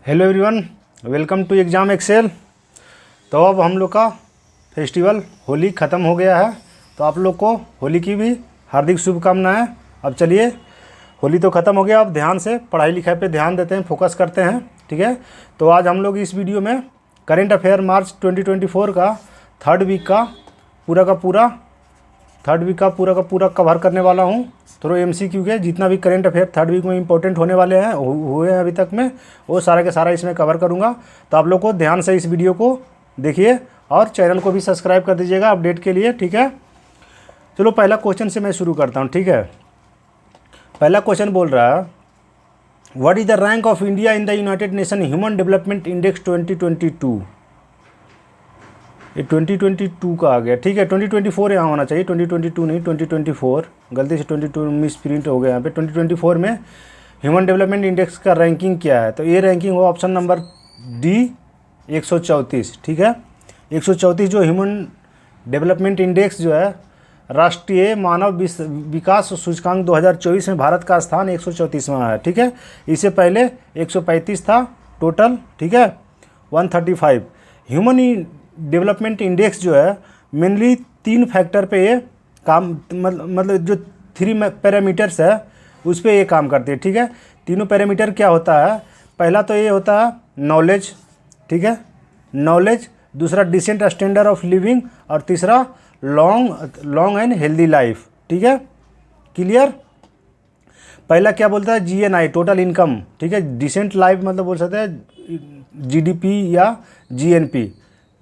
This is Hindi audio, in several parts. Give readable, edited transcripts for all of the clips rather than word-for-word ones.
Hello everyone, welcome to Exam Excel. तो अब हम लोग का फेस्टिवल होली ख़त्म हो गया है, तो आप लोग को होली की भी हार्दिक शुभकामनाएं। अब चलिए, होली तो ख़त्म हो गया, अब ध्यान से पढ़ाई लिखाई पे ध्यान देते हैं, फोकस करते हैं। ठीक है, तो आज हम लोग इस वीडियो में करेंट अफेयर मार्च 2024 का थर्ड वीक का पूरा कवर करने वाला हूँ। थ्रू MCQ के जितना भी करेंट अफेयर थर्ड वीक में इंपॉर्टेंट होने वाले हैं हुए हैं अभी तक में, वो सारा के सारा इसमें कवर करूँगा। तो आप लोग को ध्यान से इस वीडियो को देखिए और चैनल को भी सब्सक्राइब कर दीजिएगा अपडेट के लिए। ठीक है, चलो पहला क्वेश्चन से मैं शुरू करता हूँ। ठीक है, पहला क्वेश्चन बोल रहा है, what is the rank of India in the United nation human development index 2022। ये 2022 का आ गया। ठीक है, 2024 यहाँ होना चाहिए, 2022 नहीं, 2024, गलती से 22 मिस प्रिंट हो गया यहाँ पे। 2024 में ह्यूमन डेवलपमेंट इंडेक्स का रैंकिंग क्या है, तो ये रैंकिंग हो ऑप्शन नंबर डी 134। ठीक है, 134 जो ह्यूमन डेवलपमेंट इंडेक्स जो है, राष्ट्रीय मानव विकास सूचकांक 2024 में भारत का स्थान 134वां है। ठीक है, इससे पहले 135 था टोटल। ठीक है, 135 ह्यूमन डेवलपमेंट इंडेक्स जो है मेनली 3 फैक्टर पे ये काम, मतलब जो 3 पैरामीटर्स है उस पे ये काम करती है। ठीक है, तीनों पैरामीटर क्या होता है, पहला तो ये होता है नॉलेज। ठीक है, नॉलेज, दूसरा डिसेंट स्टैंडर्ड ऑफ लिविंग, और तीसरा लॉन्ग एंड हेल्दी लाइफ। ठीक है, क्लियर। पहला क्या बोलता है, GNI टोटल इनकम। ठीक है, डिसेंट लाइफ मतलब बोल सकते हैं GDP या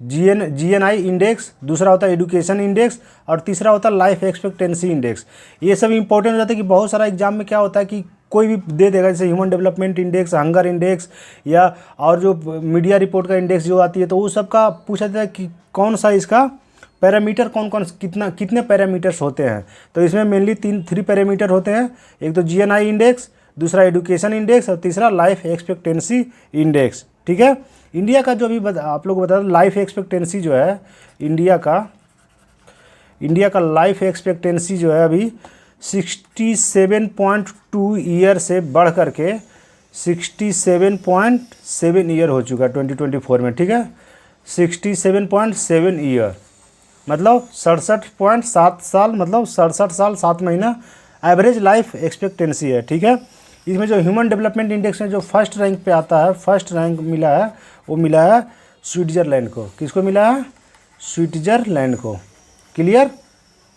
GNI इंडेक्स, दूसरा होता है एजुकेशन इंडेक्स, और तीसरा होता है लाइफ एक्सपेक्टेंसी इंडेक्स। ये सब इंपॉर्टेंट हो जाता है कि बहुत सारा एग्जाम में क्या होता है कि कोई भी दे देगा, जैसे human development index, hunger index, या और जो मीडिया रिपोर्ट का इंडेक्स जो आती है, तो वो सब का पूछा जाता है कि कौन सा इसका पैरामीटर, कौन कितने पैरामीटर्स होते हैं। तो इसमें मेनली 3 पैरामीटर होते हैं, एक तो GNI इंडेक्स, दूसरा एजुकेशन इंडेक्स, और तीसरा लाइफ एक्सपेक्टेंसी इंडेक्स। ठीक है, इंडिया का जो अभी आप लोग बता दें, लाइफ एक्सपेक्टेंसी जो है इंडिया का लाइफ एक्सपेक्टेंसी जो है अभी 67.2 ईयर से बढ़ करके 67.7 ईयर हो चुका है 2024 में। ठीक है, 67.7 ईयर मतलब 67.7 साल, मतलब 67 साल 7 महीना एवरेज लाइफ एक्सपेक्टेंसी है। ठीक है, इसमें जो ह्यूमन डेवलपमेंट इंडेक्स में जो फर्स्ट रैंक पे आता है, फर्स्ट रैंक मिला है, वो मिला है स्विट्ज़रलैंड को। किसको मिला है, स्विट्ज़रलैंड को। क्लियर,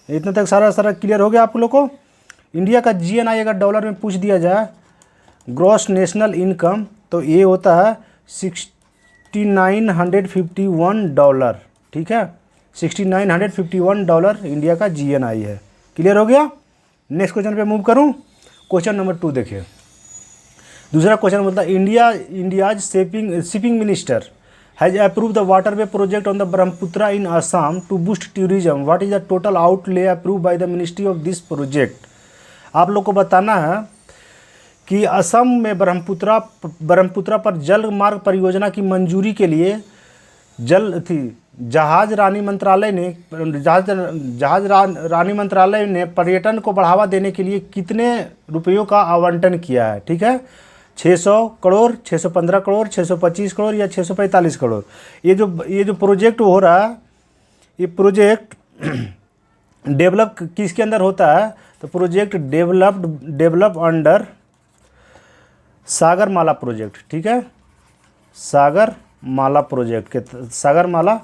इतना तक सारा क्लियर हो गया आप लोग को। इंडिया का GNI अगर डॉलर में पूछ दिया जाए, ग्रॉस नेशनल इनकम, तो ये होता है $6951। ठीक है, $6951 इंडिया का GNI है। क्लियर हो गया। नेक्स्ट क्वेश्चन पे मूव करूं, क्वेश्चन नंबर 2 देखिए। दूसरा क्वेश्चन बोलता है, India's shipping minister has approve the waterway project on the Brahmaputra in Assam to boost tourism. What is the total outlay approve by the ministry of this project. आप लोग को बताना है कि असम में ब्रह्मपुत्रा पर जल मार्ग परियोजना की मंजूरी के लिए जहाज रानी मंत्रालय ने पर्यटन को बढ़ावा देने के लिए कितने रुपयों का आवंटन किया है। ठीक है, 600 करोड़, 615 करोड़, 625 करोड़ या 645 करोड़। ये जो प्रोजेक्ट हो रहा है, ये प्रोजेक्ट डेवलप किसके अंदर होता है, तो project develop under Sagarmala project. ठीक है, सागरमाला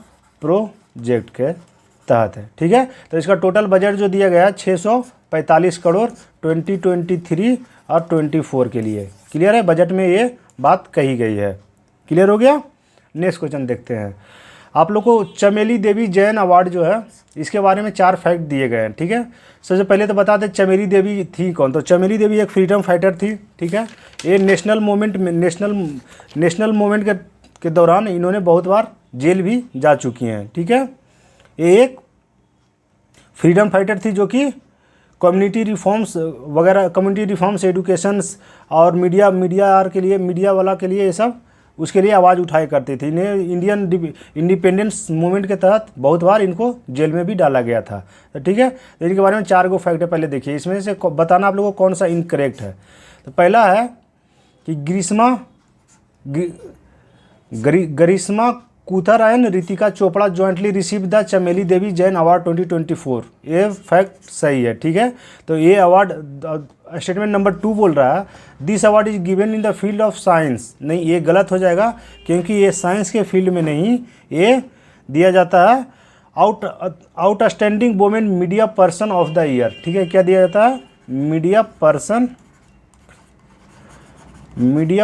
प्रोजेक्ट के तहत है। ठीक है, तो इसका टोटल बजट जो दिया गया है 645 करोड़ 2023 और 24 के लिए। क्लियर है, बजट में ये बात कही गई है। क्लियर हो गया। नेक्स्ट क्वेश्चन देखते हैं। आप लोग को चमेली देवी जैन अवार्ड जो है, इसके बारे में 4 फैक्ट दिए गए हैं। ठीक है, सबसे पहले तो बता दें चमेली देवी थी कौन, तो चमेली देवी एक फ्रीडम फाइटर थी। ठीक है, ये नेशनल मूवमेंट के दौरान इन्होंने बहुत बार जेल भी जा चुकी हैं। ठीक है, ये एक फ्रीडम फाइटर थी जो कि कम्युनिटी रिफॉर्म्स एजुकेशंस और मीडिया वाला के लिए ये सब उसके लिए आवाज़ उठाया करती थी। इन्हें इंडियन इंडिपेंडेंस मूवमेंट के तहत बहुत बार इनको जेल में भी डाला गया था। तो ठीक है, तो इनके बारे में 4 गो फैक्ट है, पहले देखिए, इसमें से बताना आप लोगों को कौन सा इनकरेक्ट है। तो पहला है कि Garishma Kuthar and Ritika Chopra jointly receive the Chameli Devi Jain award 2024। ये फैक्ट सही है, ठीक है। तो ये अवार्ड स्टेटमेंट नंबर 2 बोल रहा है this award is given in the field of science. नहीं, ये गलत हो जाएगा क्योंकि ये साइंस के फील्ड में नहीं, ये दिया जाता है outstanding women media person of the year. ठीक है, क्या दिया जाता है? Media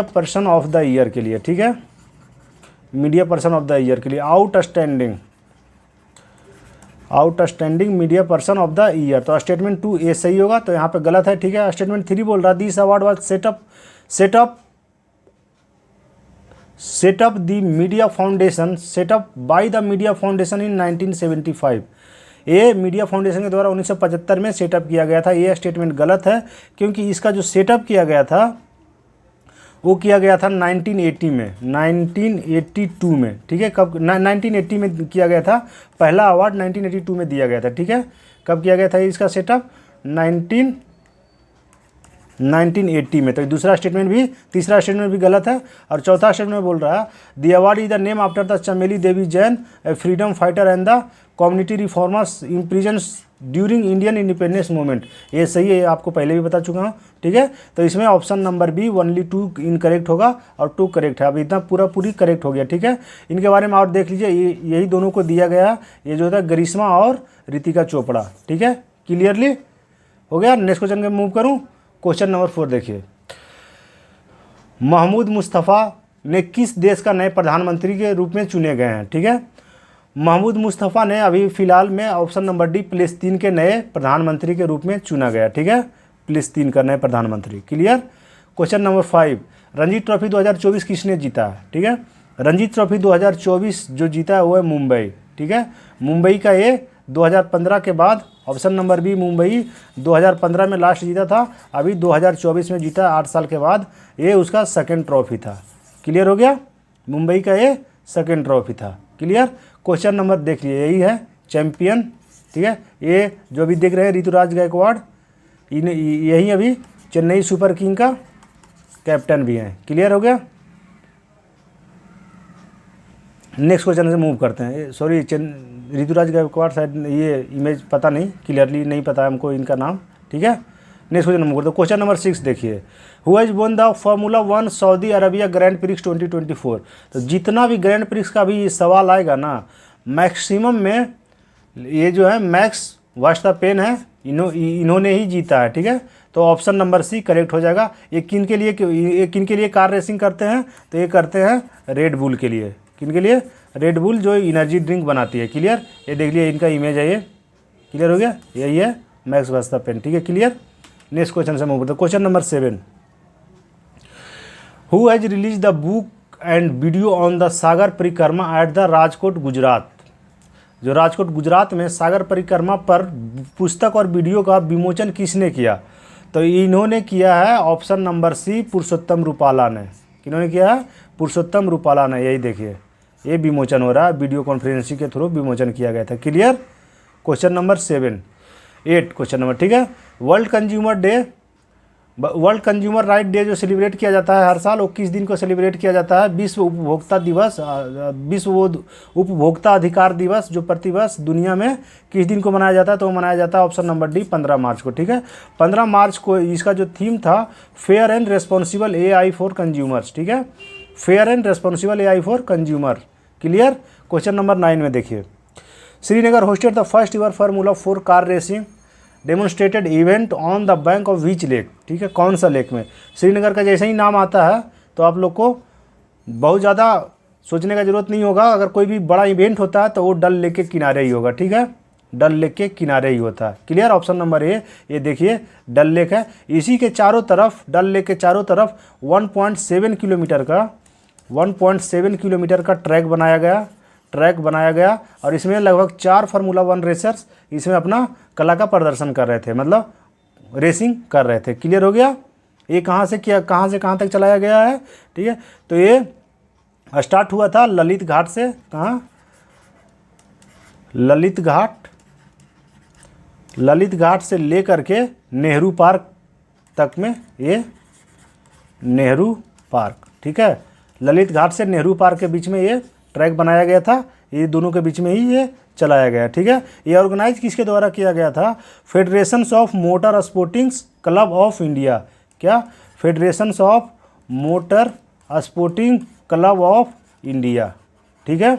person of the year के लिए। ठीक है, media person of the year के लिए outstanding media person of the year. तो स्टेटमेंट 2 ए सही होगा, तो यहाँ पे गलत है। ठीक है, स्टेटमेंट 3 बोल रहा है this award was setup by the media foundation इन 1975। ये मीडिया फाउंडेशन के द्वारा 1975 में सेटअप किया गया था। ये स्टेटमेंट गलत है क्योंकि इसका जो सेटअप किया गया था वो किया गया था 1982 में। ठीक है, कब? 1980 में किया गया था। पहला अवार्ड 1982 में दिया गया था। ठीक है, कब किया गया था इसका सेटअप? 1980 में। तो तीसरा स्टेटमेंट भी गलत है। और चौथा स्टेटमेंट बोल रहा है the award is the name after the Chameli Devi Jain, a freedom fighter and the community reformers imprisons during Indian independence movement. ये सही है, आपको पहले भी बता चुका हूँ। ठीक है, तो इसमें option number B only 2 incorrect होगा और 2 करेक्ट है। अब इतना पूरी करेक्ट हो गया। ठीक है, इनके बारे में और देख लीजिए, यही दोनों को दिया गया है। ये जो था गरिश्मा और रितिका चोपड़ा। ठीक है, क्लियरली हो गया। नेक्स्ट क्वेश्चन में मूव करूँ। क्वेश्चन नंबर 4 देखिए, महमूद मुस्तफ़ा ने किस देश का नए प्रधानमंत्री के रूप में चुने गए हैं? ठीक है, महमूद मुस्तफ़ा ने अभी फ़िलहाल में ऑप्शन नंबर डी फ़िलिस्तीन के नए प्रधानमंत्री के रूप में चुना गया। ठीक है, फ़िलिस्तीन का नए प्रधानमंत्री। Clear. Question number 5, Ranji trophy 2024 किसने जीता है? ठीक है, रणजी ट्रॉफी 2024 जो जीता है वो है मुंबई। ठीक है, मुंबई का ये 2015 के बाद, ऑप्शन नंबर बी मुंबई 2015 में लास्ट जीता था, अभी 2024 में जीता, 8 साल के बाद। ये उसका सेकंड ट्रॉफी था। क्लियर हो गया, मुंबई का ये सेकंड ट्रॉफी था। क्लियर। क्वेश्चन नंबर देख लिए, यही है चैंपियन। ठीक है, ये जो अभी देख रहे हैं ऋतुराज गायकवाड़, यही अभी चेन्नई सुपर किंग का कैप्टन भी हैं। क्लियर हो गया। नेक्स्ट क्वेश्चन से मूव करते हैं। सॉरी, ऋतुराज गायकवाड़ शायद, ये इमेज पता नहीं, क्लियरली नहीं पता हमको इनका नाम। ठीक है, नेक्स्ट क्वेश्चन मूव करते हैं। क्वेश्चन नंबर 6 देखिए, who has won the formula 1 Saudi Arabia grand prix 2024। तो जितना भी ग्रैंड प्रिक्स का भी सवाल आएगा ना, मैक्सिमम में ये जो है मैक्स वर्स्टापेन है, इन्होंने ही जीता है। ठीक है, तो ऑप्शन नंबर सी करेक्ट हो जाएगा। ये किन के लिए कार रेसिंग करते हैं? तो ये करते हैं रेड बुल के लिए। किन के लिए? रेड बुल जो एनर्जी ड्रिंक बनाती है। क्लियर। ये देख लिए, इनका इमेज है ये। क्लियर हो गया, यही है मैक्स वर्स्टापेन। ठीक है, क्लियर। नेक्स्ट क्वेश्चन से मूव करते हैं। Question number 7, who has release the book and video on the Sagar Parikrama at the Rajkot Gujarat. जो राजकोट गुजरात में सागर परिक्रमा पर पुस्तक और वीडियो का विमोचन किसने किया? तो इन्होंने किया है ऑप्शन नंबर सी पुरुषोत्तम रूपाला ने। किन्होंने किया है? पुरुषोत्तम रूपाला ने। यही देखिए, ये विमोचन हो रहा है, वीडियो कॉन्फ्रेंसिंग के थ्रू विमोचन किया गया था। Clear. Question number 8 question number, ठीक है, वर्ल्ड कंज्यूमर राइट डे जो सेलिब्रेट किया जाता है हर साल, वो किस दिन को सेलिब्रेट किया जाता है? विश्व उपभोक्ता अधिकार दिवस जो प्रतिवर्ष दुनिया में किस दिन को मनाया जाता है? तो वो मनाया जाता है ऑप्शन नंबर डी 15 मार्च को। ठीक है, 15 मार्च को इसका जो थीम था fair and responsible AI for consumers. ठीक है, fair and responsible AI for consumer. Clear. Question number 9 में देखिए, Srinagar hosted the first ever formula 4 car racing demonstrated event on the bank of which lake. ठीक है, कौन सा लेक में? श्रीनगर का जैसे ही नाम आता है तो आप लोग को बहुत ज़्यादा सोचने का ज़रूरत नहीं होगा। अगर कोई भी बड़ा इवेंट होता है तो वो डल लेक के किनारे ही होगा। ठीक है, डल लेक के किनारे ही होता है। क्लियर। ऑप्शन नंबर ए, ये देखिए डल लेक है। इसी के चारों तरफ, डल लेक के चारों तरफ 1.7 किलोमीटर का ट्रैक बनाया गया और इसमें लगभग 4 फार्मूला 1 रेसर्स इसमें अपना कला का प्रदर्शन कर रहे थे, मतलब रेसिंग कर रहे थे। क्लियर हो गया। ये कहाँ से कहाँ तक चलाया गया है? ठीक है, तो ये स्टार्ट हुआ था ललित घाट से। कहाँ? ललित घाट से लेकर के नेहरू पार्क तक में, ये नेहरू पार्क। ठीक है, ललित घाट से नेहरू पार्क के बीच में ये ट्रैक बनाया गया था, ये दोनों के बीच में ही ये चलाया गया, ठीक है। ये ऑर्गेनाइज किसके द्वारा किया गया था? Federations of motor sportings club of India. क्या? Federations of motor sporting club of India, ठीक है।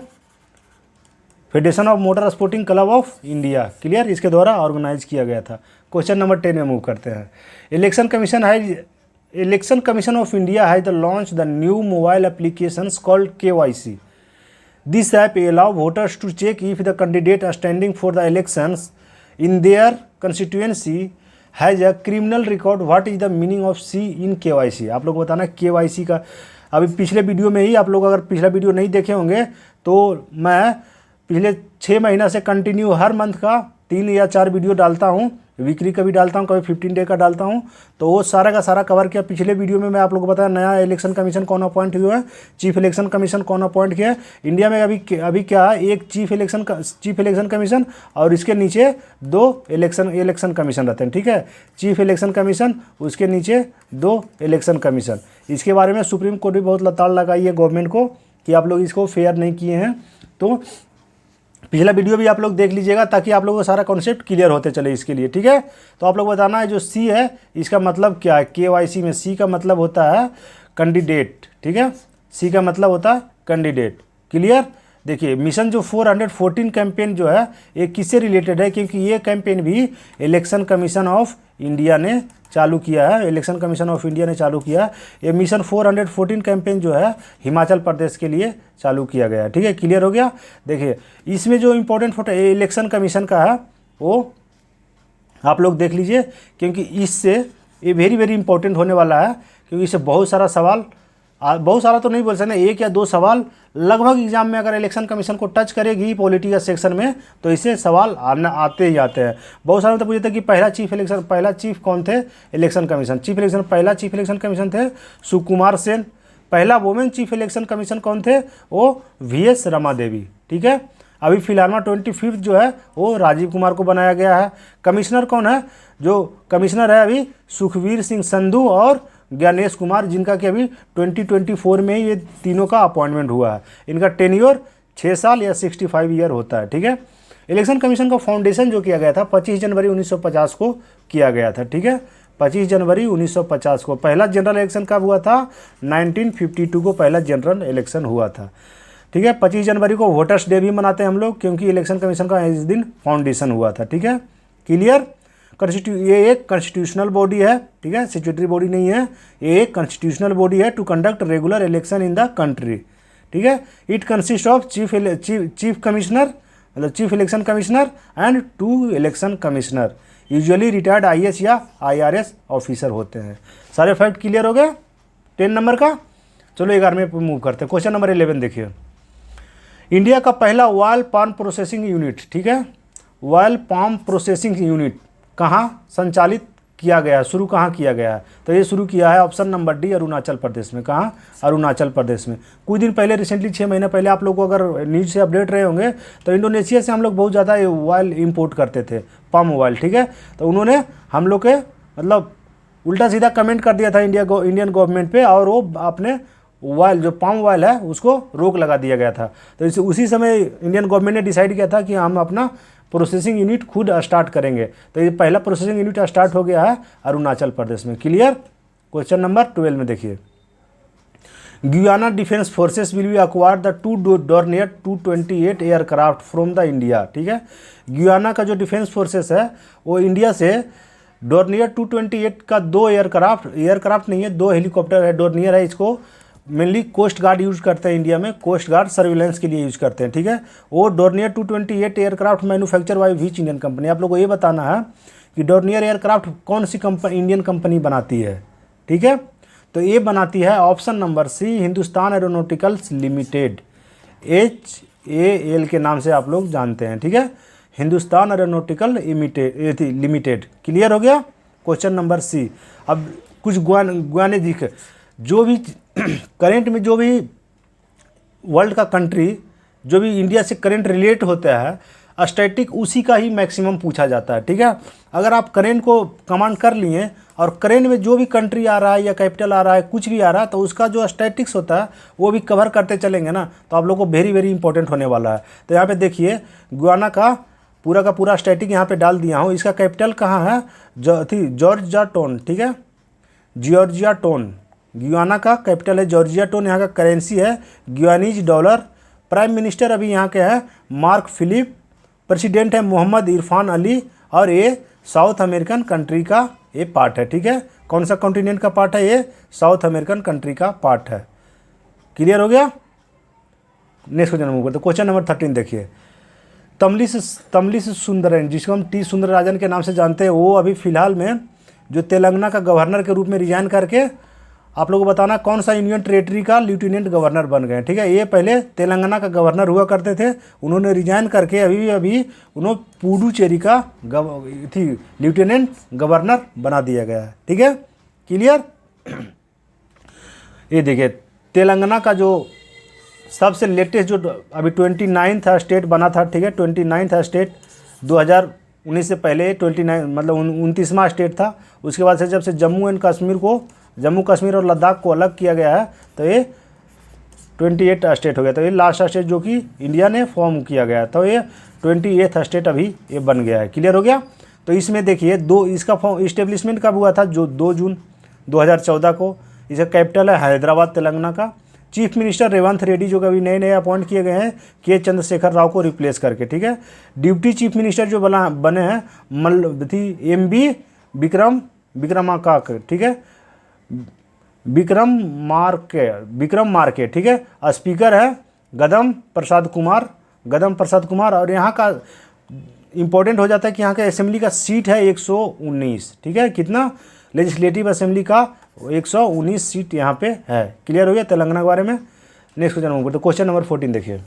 Federation of motor sporting club of India, clear, इसके द्वारा ऑर्गेनाइज किया गया था। क्वेश्चन नंबर 10 में मूव करते हैं। Election commission of India has launch the new mobile applications called KYC. This app allow voters to check if the candidate standing for the elections in their constituency has a criminal record. What is the meaning of C in KYC? आप लोग को बताना KYC का। अभी पिछले वीडियो में ही आप लोग अगर पिछला वीडियो नहीं देखे होंगे तो मैं पिछले 6 महीना से कंटिन्यू हर मंथ का 3 या 4 वीडियो डालता हूँ, वीकली का भी डालता हूँ, कभी 15 डे का डालता हूँ। तो वो सारा का सारा कवर किया। पिछले वीडियो में मैं आप लोगों को बताया नया इलेक्शन कमीशन कौन अपॉइंट हुआ है, चीफ इलेक्शन कमीशन कौन अपॉइंट किया है। इंडिया में अभी क्या है, एक चीफ इलेक्शन कमीशन और इसके नीचे 2 इलेक्शन कमीशन रहते हैं, ठीक है। चीफ इलेक्शन कमीशन, उसके नीचे 2 इलेक्शन कमीशन। इसके बारे में सुप्रीम कोर्ट भी बहुत लताड़ लगाई है गवर्नमेंट को कि आप लोग इसको फेयर नहीं किए हैं। तो पिछला वीडियो भी आप लोग देख लीजिएगा ताकि आप लोगों को सारा कॉन्सेप्ट क्लियर होते चले इसके लिए, ठीक है। तो आप लोग बताना है जो सी है इसका मतलब क्या है। KYC में सी का मतलब होता है कैंडिडेट, ठीक है। सी का मतलब होता है कैंडिडेट, क्लियर। देखिए मिशन जो 414 कैंपेन जो है ये किससे रिलेटेड है, क्योंकि ये कैंपेन भी इलेक्शन कमीशन ऑफ इंडिया ने चालू किया है। इलेक्शन कमीशन ऑफ इंडिया ने चालू किया है। ये मिशन 414 कैंपेन जो है हिमाचल प्रदेश के लिए चालू किया गया है, ठीक है। क्लियर हो गया। देखिए इसमें जो इम्पोर्टेंट फोटो इलेक्शन कमीशन का है वो आप लोग देख लीजिए, क्योंकि इससे ये वेरी वेरी इंपॉर्टेंट होने वाला है, क्योंकि इससे बहुत सारा सवाल, बहुत सारा तो नहीं बोल सकते, 1 या 2 सवाल लगभग एग्जाम में अगर इलेक्शन कमीशन को टच करेगी पॉलिटिकल सेक्शन में तो इससे सवाल आते ही आते हैं। बहुत सारे तो पूछे थे कि पहला चीफ कौन थे इलेक्शन कमीशन। पहला चीफ इलेक्शन कमीशन थे सुकुमार सेन। पहला वुमेन चीफ इलेक्शन कमीशन कौन थे? वो VS रमा देवी, ठीक है। अभी फिलहाल में 25 जो है वो राजीव कुमार को बनाया गया है। कमिश्नर कौन है? जो कमिश्नर है अभी सुखवीर सिंह संधू और ज्ञानेश कुमार, जिनका कि अभी 2024 में ये तीनों का अपॉइंटमेंट हुआ है। इनका टेन्योर 6 साल या 65 ईयर होता है, ठीक है। इलेक्शन कमीशन का फाउंडेशन जो किया गया था 25 जनवरी 1950 को किया गया था, ठीक है। 25 जनवरी 1950 को। पहला जनरल इलेक्शन कब हुआ था? 1952 को पहला जनरल इलेक्शन हुआ था, ठीक है। 25 जनवरी को वोटर्स डे भी मनाते हैं हम लोग, क्योंकि इलेक्शन कमीशन का इस दिन फाउंडेशन हुआ था, ठीक है। क्लियर। ये एक कॉन्स्टिट्यूशनल बॉडी है, ठीक है, स्टैट्यूटरी बॉडी नहीं है। ये एक कॉन्स्टिट्यूशनल बॉडी है to conduct regular election in the country, ठीक है। It consist of chief commissioner मतलब chief election commissioner and 2 election commissioner, usually retired IAS या IRS ऑफिसर होते हैं। सारे फैक्ट क्लियर हो गए 10 नंबर का। चलो 11वें पे मूव करते हैं। क्वेश्चन नंबर 11 देखिए। इंडिया का पहला ऑयल पाम प्रोसेसिंग यूनिट, ठीक है, ऑयल पाम प्रोसेसिंग यूनिट कहाँ संचालित किया गया है, शुरू कहाँ किया गया है? तो ये शुरू किया है option number D, Arunachal Pradesh में। कहाँ? अरुणाचल प्रदेश में। कुछ दिन पहले रिसेंटली 6 महीने पहले आप लोग को अगर न्यूज से अपडेट रहे होंगे तो इंडोनेशिया से हम लोग बहुत ज़्यादा ऑयल इंपोर्ट करते थे, पाम ऑयल, ठीक है। तो उन्होंने हम लोग के मतलब उल्टा सीधा कमेंट कर दिया था इंडियन गवर्नमेंट पे, और वो अपने ऑयल जो पाम ऑयल है उसको रोक लगा दिया गया था। तो उसी समय इंडियन गवर्नमेंट ने डिसाइड किया था कि हम अपना प्रोसेसिंग यूनिट खुद स्टार्ट करेंगे। तो ये पहला प्रोसेसिंग यूनिट स्टार्ट हो गया है अरुणाचल प्रदेश में। क्लियर। क्वेश्चन नंबर 12 में देखिए। Guyana defence forces will be acquired the 2 Dornier 228 aircraft from the India, ठीक है। गुयाना का जो डिफेंस फोर्सेस है वो इंडिया से डॉर्नियर 228 का 2 एयरक्राफ्ट नहीं है, 2 हेलीकॉप्टर है। डॉर्नियर है, इसको मेनली कोस्ट गार्ड यूज करते हैं इंडिया में, कोस्ट गार्ड सर्विलेंस के लिए यूज करते हैं, ठीक है। वो Dornier 228 aircraft manufacture by which Indian company. आप लोग को ये बताना है कि डॉर्नियर एयरक्राफ्ट कौन सी कंपनी इंडियन कंपनी बनाती है, ठीक है। तो ये बनाती है option number C, Hindustan Aeronauticals Limited, HAL के नाम से आप लोग जानते हैं, ठीक है। Hindustan aeronautical limited. क्लियर हो गया। Question number C. अब कुछ गुआने जी के जो भी करेंट में जो भी वर्ल्ड का कंट्री जो भी इंडिया से करेंट रिलेट होता है, स्टैटिक उसी का ही मैक्सिमम पूछा जाता है, ठीक है। अगर आप करेंट को कमांड कर लिए और करेंट में जो भी कंट्री आ रहा है या कैपिटल आ रहा है, कुछ भी आ रहा है, तो उसका जो स्टैटिक्स होता है वो भी कवर करते चलेंगे ना, तो आप लोग को वेरी वेरी इंपॉर्टेंट होने वाला है। तो यहाँ पे देखिए गुयाना का पूरा स्टैटिक यहाँ पे डाल दिया हूँ। इसका कैपिटल कहाँ है, जॉर्जिया टाउन, ठीक है, जॉर्जिया टाउन। गुयाना का कैपिटल है जॉर्जिया टाउन। यहाँ का करेंसी है गुयानीज डॉलर। प्राइम मिनिस्टर अभी यहाँ के हैं मार्क फिलिप। प्रेसिडेंट है मोहम्मद इरफान अली। और ये साउथ अमेरिकन कंट्री का ये पार्ट है, ठीक है। कौन सा कॉन्टिनेंट का पार्ट है, ये साउथ अमेरिकन कंट्री का पार्ट है। क्लियर हो गया। नेक्स्ट क्वेश्चन नंबर, तो क्वेश्चन नंबर 13 देखिए। तमिलिस सुंदरन, जिसको हम टी सुंदरराजन के नाम से जानते हैं, वो अभी फिलहाल में जो तेलंगाना का गवर्नर के रूप में रिजाइन करके आप लोगों को बताना कौन सा यूनियन टेरेटरी का लेफ्टिनेंट गवर्नर बन गए, ठीक है। ये पहले तेलंगाना का गवर्नर हुआ करते थे, उन्होंने रिजाइन करके अभी उन्होंने पुडुचेरी का लेफ्टिनेंट गवर्नर बना दिया गया है, ठीक है। क्लियर। ये देखिए तेलंगाना का जो सबसे लेटेस्ट जो अभी 29 स्टेट बना था, ठीक है, 29 स्टेट 2019 से पहले 29 मतलब 29वां स्टेट था। उसके बाद से जब से जम्मू कश्मीर और लद्दाख को अलग किया गया है तो ये 28 स्टेट हो गया। तो ये लास्ट स्टेट जो कि इंडिया ने फॉर्म किया गया, तो ये 28 स्टेट अभी ये बन गया है। क्लियर हो गया। तो इसमें देखिए इसका फॉर्म इस्टेब्लिशमेंट कब हुआ था, जो 2 जून 2014 को। इसका कैपिटल है हैदराबाद तेलंगाना का। चीफ मिनिस्टर रेवंत रेड्डी जो कभी नए अपॉइंट किए गए हैं के चंद्रशेखर राव को रिप्लेस करके, ठीक है। डिप्टी चीफ मिनिस्टर जो बने हैं MB विक्रमाकाक, ठीक है, विक्रम मार्के, ठीक है। स्पीकर है गदम प्रसाद कुमार। और यहाँ का इंपॉर्टेंट हो जाता है कि यहाँ का असेंबली का सीट है 119, ठीक है। कितना, लेजिस्लेटिव असेंबली का 119 सीट यहाँ पे है। क्लियर हो गया तेलंगाना के बारे में। नेक्स्ट क्वेश्चन नंबर, तो क्वेश्चन नंबर 14 देखिए।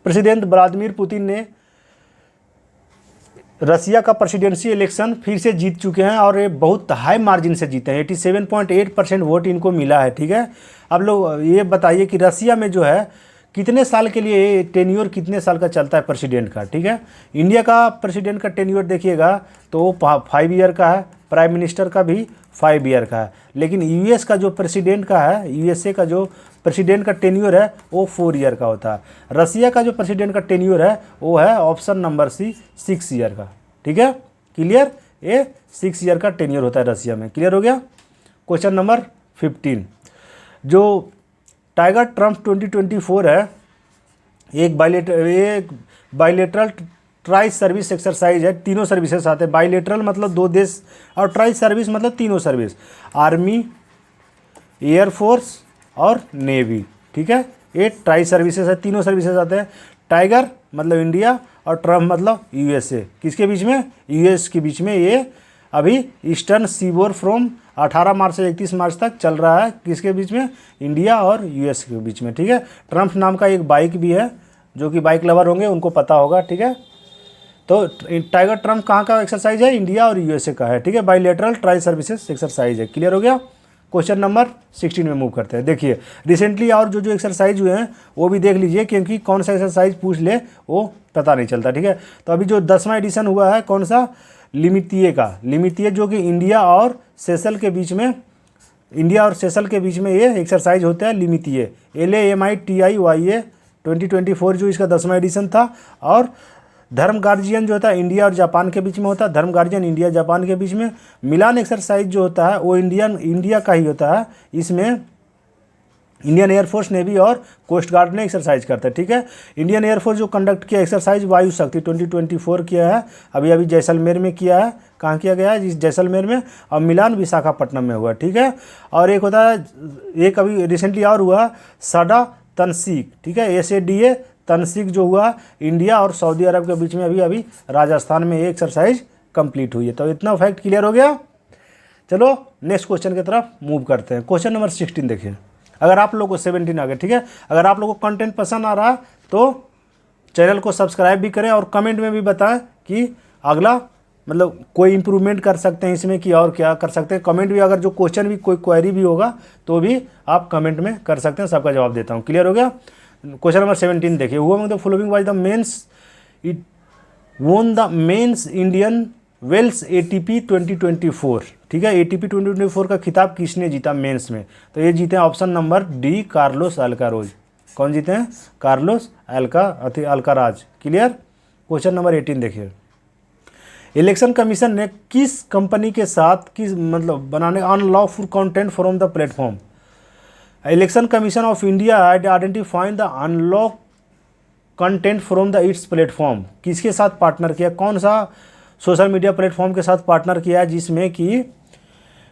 प्रेसिडेंट व्लादिमीर पुतिन ने रसिया का प्रेसिडेंसी इलेक्शन फिर से जीत चुके हैं और ये बहुत हाई मार्जिन से जीते हैं। 87.8% वोट इनको मिला है, ठीक है। अब लोग ये बताइए कि रसिया में जो है कितने साल के लिए टेन्योर कितने साल का चलता है प्रेसिडेंट का, ठीक है। इंडिया का प्रेसिडेंट का टेन्योर देखिएगा तो वो 5 ईयर का है, प्राइम मिनिस्टर का भी 5 ईयर का है। लेकिन यूएस का जो प्रेसिडेंट का है, यूएसए का जो प्रेसिडेंट का टेन्योर है वो 4 ईयर का होता है। रसिया का जो प्रेसिडेंट का टेन्योर है वो है ऑप्शन नंबर सी 6 ईयर का, ठीक है। क्लियर, ये 6 ईयर का टेन्योर होता है रसिया में। क्लियर हो गया। क्वेश्चन नंबर 15, जो टाइगर ट्रम्प 2024 है, एक बाइलेटरल ट्राई सर्विस एक्सरसाइज है। तीनों सर्विसेज आते हैं। बाइलेटरल मतलब 2 देश और ट्राई सर्विस मतलब तीनों सर्विस, आर्मी, एयरफोर्स और नेवी, ठीक है। ये ट्राई सर्विसेज है, तीनों सर्विसेज आते हैं। टाइगर मतलब इंडिया और ट्रम्प मतलब यूएसए। किसके बीच में, यूएस के बीच में। ये अभी ईस्टर्न सीबोर फ्रॉम 18 मार्च से 31 मार्च तक चल रहा है। किसके बीच में, इंडिया और यूएस के बीच में, ठीक है। ट्रम्प नाम का एक बाइक भी है, जो कि बाइक लवर होंगे उनको पता होगा, ठीक है। तो टाइगर ट्रम्प कहाँ का एक्सरसाइज है, इंडिया और यूएसए का है, ठीक है। बाइलेटरल ट्राई सर्विसेज एक्सरसाइज है। क्लियर हो गया। क्वेश्चन नंबर 16 में मूव करते हैं। देखिए रिसेंटली और जो एक्सरसाइज हुए हैं वो भी देख लीजिए, क्योंकि कौन सा एक्सरसाइज पूछ ले वो पता नहीं चलता, ठीक है। तो अभी जो 10वां एडिशन हुआ है कौन सा, लिमितिए जो कि इंडिया और सेशल के बीच में ये एक्सरसाइज होता है। लिमितिए LAMITIYA 2024 जो इसका 10वां एडिशन था। और धर्म गार्जियन जो होता है इंडिया और जापान के बीच में होता है। धर्म गार्जियन इंडिया जापान के बीच में। मिलान एक्सरसाइज जो होता है वो इंडिया का ही होता है। इसमें इंडियन एयरफोर्स, नेवी और कोस्ट गार्ड ने एक्सरसाइज करता है, ठीक है। इंडियन एयरफोर्स जो कंडक्ट किया एक्सरसाइज वायु शक्ति 2024 किया है। अभी जैसलमेर में किया है। कहाँ किया गया है, जैसलमेर में। और मिलान विशाखापट्टनम में हुआ, ठीक है। और एक होता है, एक अभी रिसेंटली और हुआ सडा तनसीक, ठीक है, SADA तनसीक जो हुआ इंडिया और सऊदी अरब के बीच में अभी राजस्थान में ये एक्सरसाइज कंप्लीट हुई है। तो इतना फैक्ट क्लियर हो गया। चलो नेक्स्ट क्वेश्चन की तरफ मूव करते हैं। क्वेश्चन नंबर 16 देखिए। अगर आप लोग को 17 आ गए, ठीक है। अगर आप लोगों को कंटेंट पसंद आ रहा है तो चैनल को सब्सक्राइब भी करें और कमेंट में भी बताएं कि अगला मतलब कोई इंप्रूवमेंट कर सकते हैं इसमें कि और क्या कर सकते हैं। कमेंट भी, अगर जो क्वेश्चन भी कोई क्वेरी भी होगा तो भी आप कमेंट में कर सकते हैं, सबका जवाब देता हूँ। क्लियर हो गया। क्वेश्चन नंबर 17 देखिए। हुआ मतलब following was the men's won the men's Indian Wells ATP 2024, ठीक है। एटीपी 2024 का खिताब किसने जीता मेंस में? तो ये जीते हैं option number D, Carlos Alcaraz. कौन जीते हैं? Carlos Alcaraz. Clear. Question number 18 देखिए, इलेक्शन कमीशन ने किस कंपनी के साथ किस मतलब बनाने unlawful content from the platform? Election commission of India identifying the unlock content from the it's platform, किसके साथ पार्टनर किया? कौन सा सोशल मीडिया प्लेटफॉर्म के साथ पार्टनर किया है जिसमें कि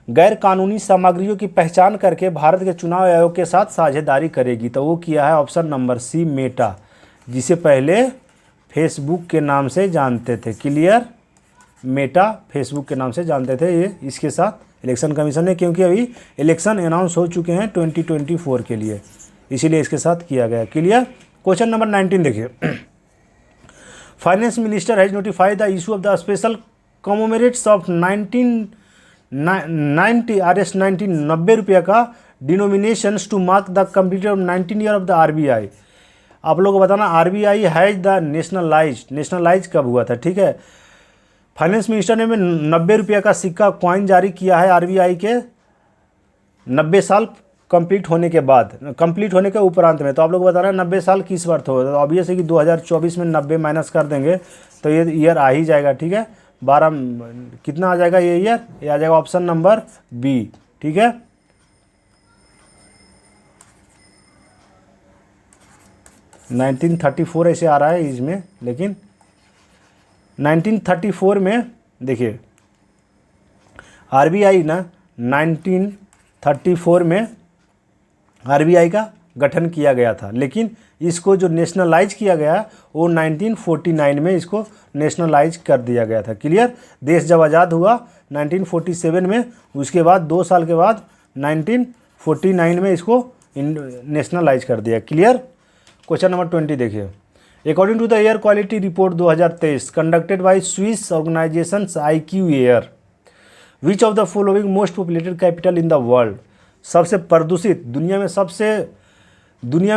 गैर कानूनी सामग्रियों की पहचान करके भारत के चुनाव आयोग के साथ साझेदारी करेगी? तो वो किया है ऑप्शन नंबर सी, मेटा, जिसे पहले फेसबुक के नाम से जानते थे। क्लियर। मेटा फेसबुक के नाम से जानते थे, ये इसके साथ इलेक्शन कमीशन ने, क्योंकि अभी इलेक्शन अनाउंस हो चुके हैं 2024 के लिए, इसीलिए इसके साथ किया गया। क्लियर। क्वेश्चन नंबर 19 देखिए, finance minister has notified the issue of the special commemorates of 1990 RS 90 रुपये का denominations to mark the complete of 19 year of the RBI। आप लोगों को बताना RBI हैज द नेशनलाइज कब हुआ था, ठीक है। फाइनेंस मिनिस्टर ने 90 रुपये का सिक्का कॉइन जारी किया है RBI के 90 साल कंप्लीट होने के बाद, कंप्लीट होने के उपरांत में। तो आप लोग बता रहे हैं 90 साल किस वर्ष हो, तो ऑब्वियस है कि 2024 में 90 माइनस कर देंगे तो ये ईयर आ ही जाएगा, ठीक है। 12 कितना आ जाएगा ये ईयर? ये आ जाएगा ऑप्शन नंबर बी, ठीक है। नाइनटीन 34 ऐसे आ रहा है इसमें, लेकिन 1934 में देखिए RBI ना 1934 में RBI का गठन किया गया था, लेकिन इसको जो नेशनलाइज किया गया वो 1949 में इसको नेशनलाइज कर दिया गया था। क्लियर। देश जब आज़ाद हुआ 1947 में, उसके बाद 2 साल के बाद 1949 में इसको नेशनलाइज कर दिया। क्लियर। क्वेश्चन नंबर 20 देखिए, according to the air quality report 2023 conducted by Swiss organisation IQ air, which of the following most populated capital in the world? सबसे प्रदूषित दुनिया में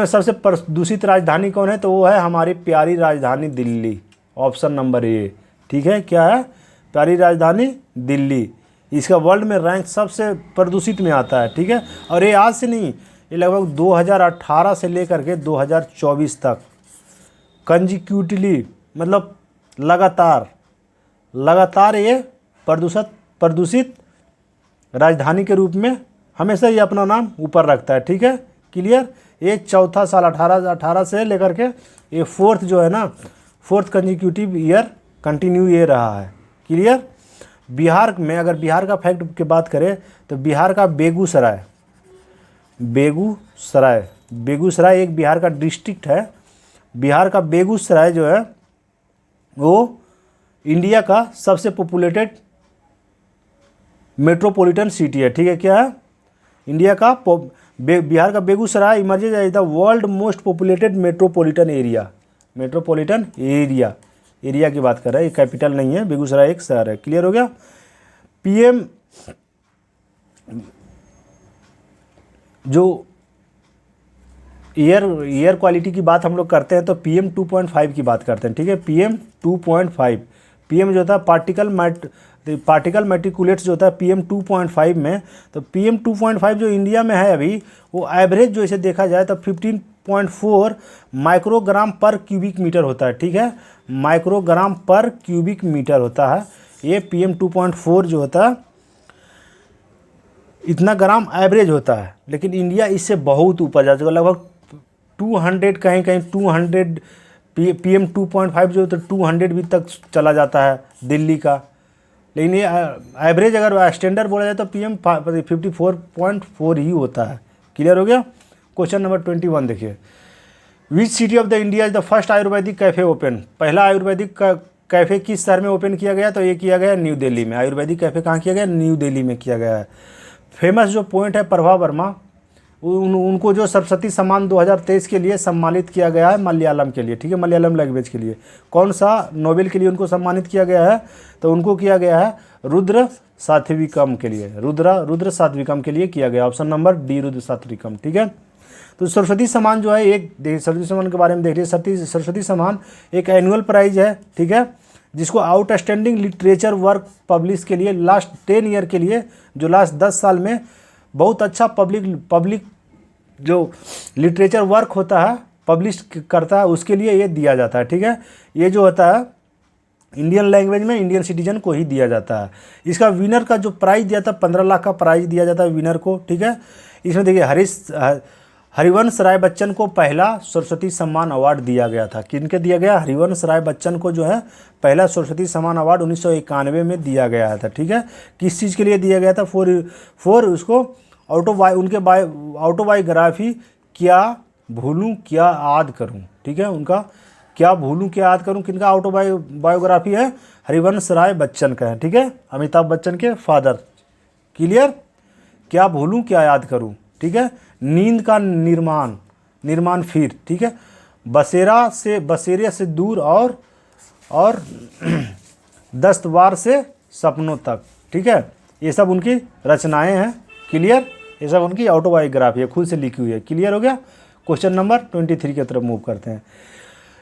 सबसे प्रदूषित राजधानी कौन है? तो वो है हमारी प्यारी राजधानी दिल्ली, ऑप्शन नंबर ए, ठीक है। क्या है? प्यारी राजधानी दिल्ली। इसका वर्ल्ड में रैंक सबसे प्रदूषित में आता है, ठीक है। और ये आज से नहीं, ये लगभग 2018 से लेकर के 2024 तक कंजिक्यूटिवली, मतलब लगातार ये प्रदूषित राजधानी के रूप में हमेशा ये अपना नाम ऊपर रखता है, ठीक है। क्लियर। ये चौथा साल 18 से लेकर के ये फोर्थ जो है ना, फोर्थ कंजिक्यूटिव ईयर कंटिन्यू ये रहा है। क्लियर। बिहार में अगर बिहार का फैक्ट की बात करें तो बिहार का बेगूसराय एक बिहार का डिस्ट्रिक्ट है। बिहार का बेगूसराय जो है वो इंडिया का सबसे पॉपुलेटेड मेट्रोपॉलिटन सिटी है, ठीक है। क्या है? इंडिया का बिहार का Begusarai emerges as the world most populated metropolitan area की बात कर रहा है, ये कैपिटल नहीं है, बेगूसराय एक शहर है। क्लियर हो गया। पीएम जो एयर क्वालिटी की बात हम लोग करते हैं तो PM 2.5 की बात करते हैं, ठीक है। PM 2.5 PM जो होता है पार्टिकल मेटिकुलेट्स जो होता है PM 2.5 में, तो PM 2.5 जो इंडिया में है अभी, वो एवरेज जो इसे देखा जाए तो 15.4 माइक्रोग्राम पर क्यूबिक मीटर होता है, ठीक है। माइक्रोग्राम पर क्यूबिक मीटर होता है ये PM 2.4 जो होता है, इतना ग्राम एवरेज होता है। लेकिन इंडिया इससे बहुत ऊपर जा चुका, लगभग 200 कहीं 200 PM 2.5 जो तो 200 भी तक चला जाता है दिल्ली का। लेकिन ये एवरेज अगर स्टैंडर्ड बोला जाए तो PM 54.4 ही होता है। क्लियर हो गया। क्वेश्चन नंबर 21 देखिए, which city of the India is the first Ayurvedic cafe open? पहला आयुर्वेदिक कैफ़े किस शहर में ओपन किया गया? तो ये किया गया न्यू दिल्ली में। आयुर्वेदिक कैफ़े कहाँ किया गया? न्यू दिल्ली में किया गया है। फेमस जो पॉइंट है प्रभा वर्मा, उनको जो सरस्वती सम्मान 2023 के लिए सम्मानित किया गया है मलयालम के लिए, ठीक है, मलयालम लैंग्वेज के लिए। कौन सा नोबेल के लिए उनको सम्मानित किया गया है? तो उनको किया गया है रुद्र सात्विकम के लिए, रुद्र सात्विकम के लिए किया गया। ऑप्शन नंबर डी रुद्र सात्विकम, ठीक है। तो सरस्वती सम्मान जो है सरस्वती सम्मान के बारे में देख लीजिए। सरस्वती सम्मान एक एनुअल प्राइज है, ठीक है। जिसको आउटस्टैंडिंग लिटरेचर वर्क पब्लिश के लिए लास्ट 10 ईयर के लिए, जो लास्ट 10 साल में बहुत अच्छा पब्लिक जो लिटरेचर वर्क होता है पब्लिश करता है, उसके लिए ये दिया जाता है। ठीक है, ये जो होता है इंडियन लैंग्वेज में इंडियन सिटीजन को ही दिया जाता है। इसका विनर का जो प्राइज़ दिया था 15 लाख का प्राइज़ दिया जाता है विनर को। ठीक है, इसमें देखिए हरिवंश राय बच्चन को पहला सरस्वती सम्मान अवार्ड दिया गया था। किनके दिया गया? हरिवंश राय बच्चन को जो है पहला सरस्वती सम्मान अवार्ड 1991 में दिया गया था। ठीक है, किस चीज़ के लिए दिया गया था? फॉर उसको ऑटोबायोग्राफी क्या भूलूं क्या याद करूं। ठीक है, उनका क्या भूलूं क्या याद करूं, किनका ऑटोबायोग्राफी है? हरिवंश राय बच्चन का है। ठीक है, अमिताभ बच्चन के फादर। क्लियर? क्या भूलूं क्या याद करूं। ठीक है, नींद का निर्माण फिर। ठीक है, बसेरे से दूर और दस्तवार से सपनों तक। ठीक है, ये सब उनकी रचनाएं हैं। क्लियर? ये सब उनकी ऑटोबायोग्राफी है, खुद से लिखी हुई है। क्लियर हो गया? क्वेश्चन नंबर 23 की तरफ मूव करते हैं।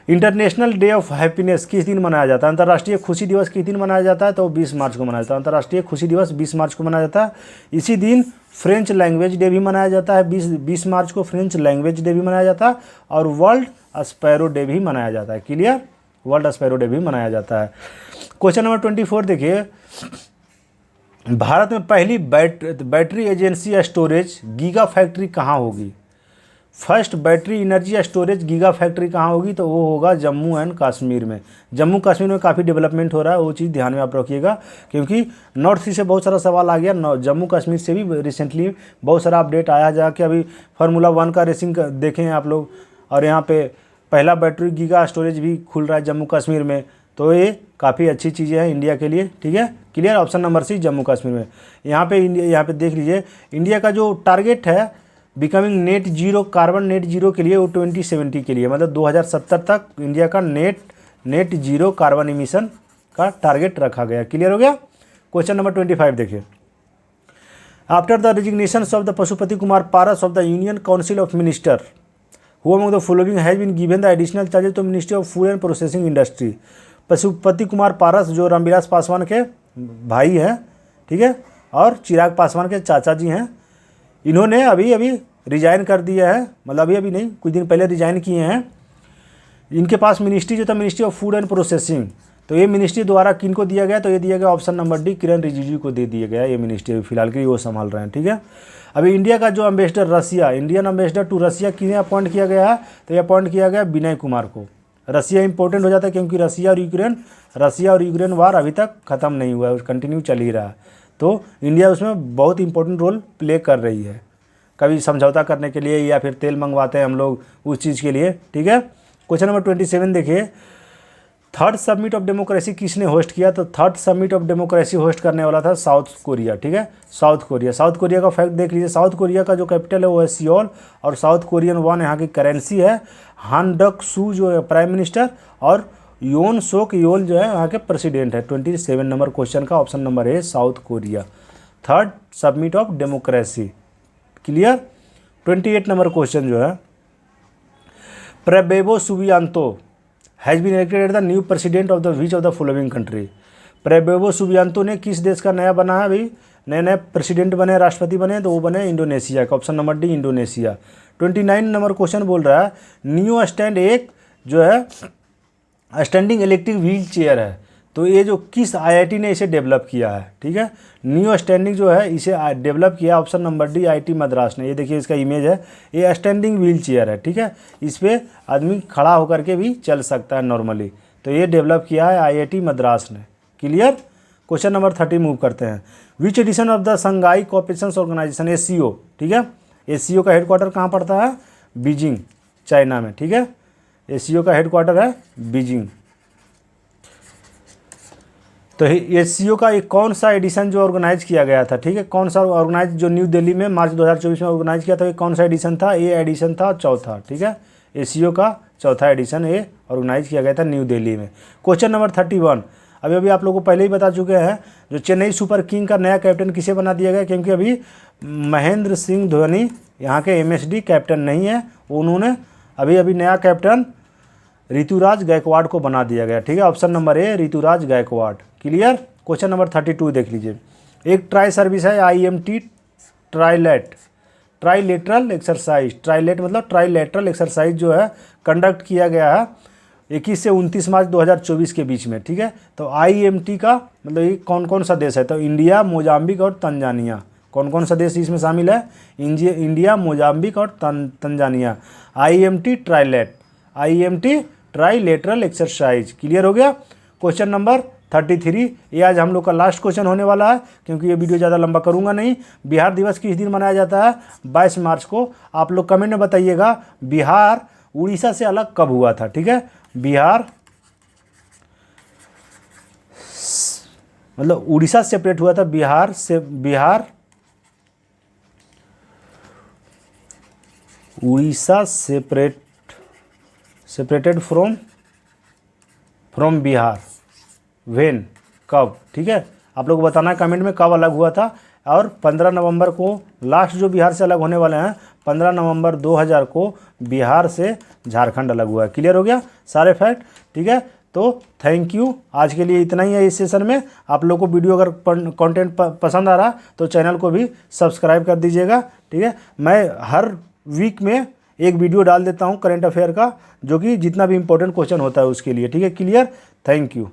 इंटरनेशनल डे ऑफ हैप्पीनेस किस दिन मनाया जाता है? अंतर्राष्ट्रीय खुशी दिवस किस दिन मनाया जाता है? तो 20 मार्च को मनाया जाता है। अंतर्राष्ट्रीय खुशी दिवस 20 मार्च को मनाया जाता है। इसी दिन फ्रेंच लैंग्वेज डे भी मनाया जाता है। 20 मार्च को फ्रेंच लैंग्वेज डे भी मनाया जाता है और वर्ल्ड स्पैरो डे भी मनाया जाता है। क्लियर? वर्ल्ड स्पैरो डे भी मनाया जाता है। क्वेश्चन नंबर 24 देखिए, भारत में पहली battery agency storage giga factory कहाँ होगी? First battery energy storage giga factory कहाँ होगी? तो वो होगा जम्मू एंड कश्मीर में। जम्मू कश्मीर में काफ़ी डेवलपमेंट हो रहा है, वो चीज़ ध्यान में आप रखिएगा, क्योंकि नॉर्थ ईस्ट से बहुत सारा सवाल आ गया। जम्मू कश्मीर से भी रिसेंटली बहुत सारा अपडेट आया जाके अभी फार्मूला 1 का रेसिंग देखें आप लोग, और यहाँ पे पहला बैटरी गीगा स्टोरेज भी खुल रहा है जम्मू कश्मीर में। तो ये काफ़ी अच्छी चीज़ें हैं इंडिया के लिए। ठीक है, clear? Option number C Jammu Kashmir में। यहाँ पे देख लीजिए, इंडिया का जो टारगेट है becoming net zero carbon net zero के लिए, वो 2070 के लिए, मतलब 2070 तक इंडिया का नेट जीरो कार्बन इमिशन का टारगेट रखा गया। क्लियर हो गया? क्वेश्चन नंबर 25 देखिए, after the resignation of the Pashupati Kumar Paras of the union council of minister who among the following has been given the additional charges to ministry of food and processing industry. Pashupati Kumar Paras जो रामविलास पासवान के भाई हैं, ठीक है, और चिराग पासवान के चाचा जी हैं, इन्होंने अभी रिजाइन कर दिया है, मतलब अभी नहीं, कुछ दिन पहले रिजाइन किए हैं। इनके पास मिनिस्ट्री जो था ministry of food and processing, तो ये मिनिस्ट्री द्वारा किनको दिया गया? तो ये दिया गया ऑप्शन नंबर डी किरण रिजिजू को दे दिया गया ये मिनिस्ट्री, फिलहाल के लिए वो संभाल रहे हैं। ठीक है, अभी इंडिया का जो ambassador Russia, Indian ambassador to Russia किन्हें अपॉइंट किया गया है? तो ये अपॉइंट किया गया विनय कुमार को। रसिया इंपॉर्टेंट हो जाता है क्योंकि रसिया और यूक्रेन वार अभी तक ख़त्म नहीं हुआ है, कंटिन्यू चल ही रहा है। तो इंडिया उसमें बहुत इंपॉर्टेंट रोल प्ले कर रही है, कभी समझौता करने के लिए या फिर तेल मंगवाते हैं हम लोग उस चीज़ के लिए। ठीक है, क्वेश्चन नंबर 27 देखिए, थर्ड समिट ऑफ डेमोक्रेसी किसने होस्ट किया? तो third summit of democracy host करने वाला था साउथ कोरिया। ठीक है, साउथ कोरिया का फैक्ट देख लीजिए। साउथ कोरिया का जो कैपिटल है वो है सियोल, और साउथ कोरियन वॉन यहाँ की करेंसी है। हान डक सू जो है प्राइम मिनिस्टर, और योन सोक योल जो है यहाँ के प्रेसिडेंट है। 27 नंबर क्वेश्चन का ऑप्शन नंबर है South Korea, third summit of democracy. Clear? 28 number question जो है, Prabowo Subianto has been elected at the new president of the which of the following country. Prabowo Subianto ने किस देश का नया बना है? अभी नए प्रेसिडेंट बने, राष्ट्रपति बने, तो वो बने इंडोनेशिया का। Option number D Indonesia. 29 number question बोल रहा है, न्यू स्टैंड एक जो है स्टैंडिंग इलेक्ट्रिक व्हील चेयर है, तो ये जो किस आईआईटी ने इसे डेवलप किया है? ठीक है, न्यू स्टैंडिंग जो है इसे डेवलप किया option number D IIT Madras ने। ये देखिए इसका इमेज है, ये स्टैंडिंग व्हील चेयर है। ठीक है, इस पर आदमी खड़ा होकर के भी चल सकता है नॉर्मली, तो ये डेवलप किया है आईआईटी मद्रास ने। क्लियर? क्वेश्चन नंबर 30 मूव करते हैं, which edition of the Shanghai Cooperation Organisation SCO. ठीक है, एससीओ का हेडक्वार्टर कहाँ पड़ता है? बीजिंग, चाइना में। ठीक है, एससीओ का हेडक्वार्टर है बीजिंग। तो एससीओ का एक कौन सा एडिशन जो ऑर्गेनाइज किया गया था? ठीक है, कौन सा ऑर्गेनाइज जो न्यू दिल्ली में मार्च 2024 में ऑर्गेनाइज किया था, ये कौन सा एडिशन था? ये एडिशन था चौथा। ठीक है, एससीओ का चौथा एडिशन ये ऑर्गेनाइज किया गया था न्यू दिल्ली में। क्वेश्चन नंबर 31, अभी आप लोगों को पहले ही बता चुके हैं, जो चेन्नई सुपर किंग का नया कैप्टन किसे बना दिया गया? क्योंकि अभी महेंद्र सिंह धोनी यहाँ के एमएसडी कैप्टन नहीं है, उन्होंने अभी नया कैप्टन ऋतुराज गायकवाड़ को बना दिया गया। ठीक है, option number A Ruturaj Gaikwad. Clear. Question number 32 देख लीजिए। एक ट्राई सर्विस है IMT ट्राइलेटरल एक्सरसाइज। ट्राइलेट मतलब ट्राइलेटरल एक्सरसाइज जो है कंडक्ट किया गया है 21 से 29 मार्च 2024 के बीच में। ठीक है, तो IMT का मतलब ये कौन कौन सा देश है, तो इंडिया, मोजाम्बिक और तंजानिया। कौन कौन सा देश इसमें शामिल है, इंडिया, मोजाम्बिक और Tanzania. IMT trilateral exercise. Clear हो गया। क्वेश्चन नंबर 33, ये आज हम लोग का लास्ट क्वेश्चन होने वाला है, क्योंकि ये वीडियो ज़्यादा लंबा करूंगा नहीं। बिहार दिवस किस दिन मनाया जाता है, 22 मार्च को। आप लोग कमेंट में बताइएगा बिहार उड़ीसा से अलग कब हुआ था। ठीक है, बिहार मतलब उड़ीसा सेपरेट हुआ था, Bihar Orissa separated from Bihar when, कब। ठीक है, आप लोग को बताना है कमेंट में कब अलग हुआ था। और 15 नवंबर को लास्ट जो बिहार से अलग होने वाले हैं, 15 नवंबर 2000 को बिहार से झारखंड अलग हुआ है। क्लियर हो गया सारे फैक्ट। ठीक है, तो थैंक यू, आज के लिए इतना ही है इस सेशन में। आप लोग को वीडियो अगर कंटेंट पसंद आ रहा तो चैनल को भी सब्सक्राइब कर दीजिएगा। ठीक है, मैं हर वीक में एक वीडियो डाल देता हूँ करंट अफेयर का, जो कि जितना भी इंपॉर्टेंट क्वेश्चन होता है उसके लिए। ठीक है, क्लियर। Thank you.